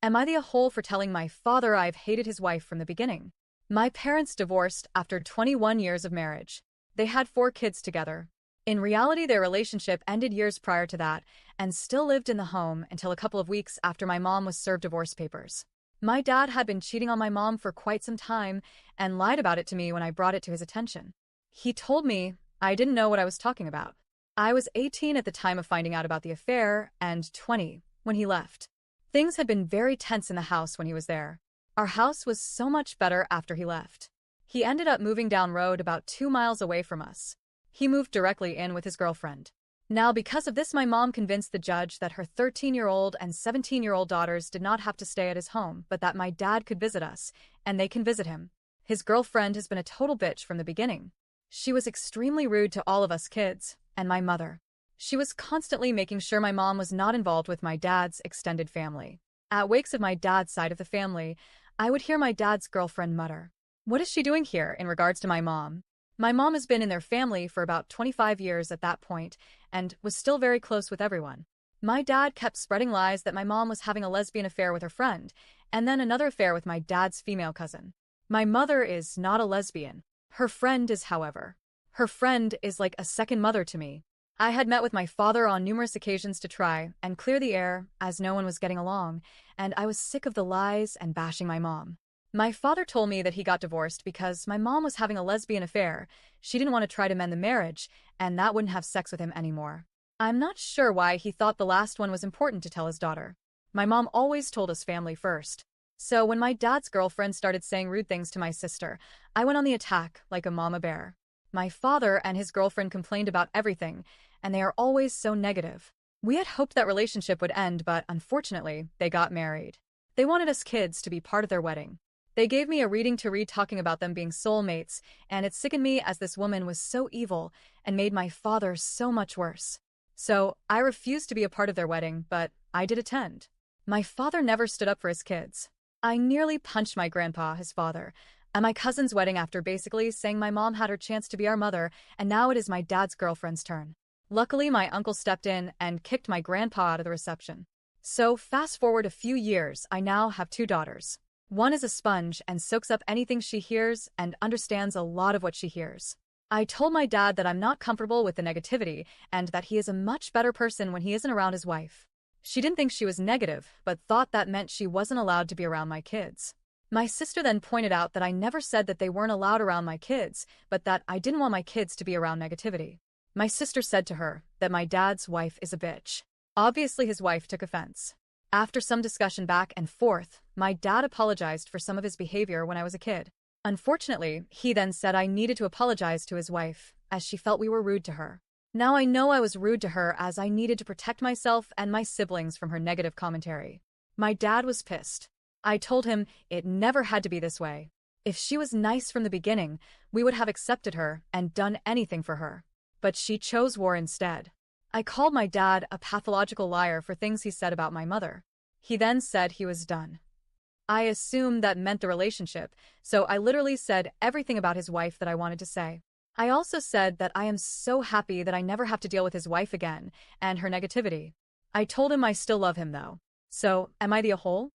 Am I the a-hole for telling my father I've hated his wife from the beginning? My parents divorced after 21 years of marriage. They had 4 kids together. In reality, their relationship ended years prior to that and still lived in the home until a couple of weeks after my mom was served divorce papers. My dad had been cheating on my mom for quite some time and lied about it to me when I brought it to his attention. He told me I didn't know what I was talking about. I was 18 at the time of finding out about the affair and 20 when he left. Things had been very tense in the house when he was there. Our house was so much better after he left. He ended up moving down road about 2 miles away from us. He moved directly in with his girlfriend. Now, because of this, my mom convinced the judge that her 13-year-old and 17-year-old daughters did not have to stay at his home, but that my dad could visit us, and they can visit him. His girlfriend has been a total bitch from the beginning. She was extremely rude to all of us kids, and my mother. She was constantly making sure my mom was not involved with my dad's extended family. At wakes of my dad's side of the family, I would hear my dad's girlfriend mutter, "What is she doing here?" in regards to my mom. My mom has been in their family for about 25 years at that point and was still very close with everyone. My dad kept spreading lies that my mom was having a lesbian affair with her friend, and then another affair with my dad's female cousin. My mother is not a lesbian. Her friend is, however. Her friend is like a second mother to me. I had met with my father on numerous occasions to try and clear the air, as no one was getting along, and I was sick of the lies and bashing my mom. My father told me that he got divorced because my mom was having a lesbian affair. She didn't want to try to mend the marriage, and that wouldn't have sex with him anymore. I'm not sure why he thought the last one was important to tell his daughter. My mom always told us family first. So when my dad's girlfriend started saying rude things to my sister, I went on the attack like a mama bear. My father and his girlfriend complained about everything, and they are always so negative. We had hoped that relationship would end, but unfortunately, they got married. They wanted us kids to be part of their wedding. They gave me a reading to read talking about them being soulmates, and it sickened me as this woman was so evil and made my father so much worse. So I refused to be a part of their wedding, but I did attend. My father never stood up for his kids. I nearly punched my grandpa, his father, at my cousin's wedding after basically saying my mom had her chance to be our mother, and now it is my dad's girlfriend's turn. Luckily, my uncle stepped in and kicked my grandpa out of the reception. So fast forward a few years, I now have 2 daughters. One is a sponge and soaks up anything she hears and understands a lot of what she hears. I told my dad that I'm not comfortable with the negativity and that he is a much better person when he isn't around his wife. She didn't think she was negative, but thought that meant she wasn't allowed to be around my kids. My sister then pointed out that I never said that they weren't allowed around my kids, but that I didn't want my kids to be around negativity. My sister said to her that my dad's wife is a bitch. Obviously, his wife took offense. After some discussion back and forth, my dad apologized for some of his behavior when I was a kid. Unfortunately, he then said I needed to apologize to his wife, as she felt we were rude to her. Now I know I was rude to her as I needed to protect myself and my siblings from her negative commentary. My dad was pissed. I told him it never had to be this way. If she was nice from the beginning, we would have accepted her and done anything for her. But she chose war instead. I called my dad a pathological liar for things he said about my mother. He then said he was done. I assumed that meant the relationship, so I literally said everything about his wife that I wanted to say. I also said that I am so happy that I never have to deal with his wife again and her negativity. I told him I still love him though. So, am I the a-hole?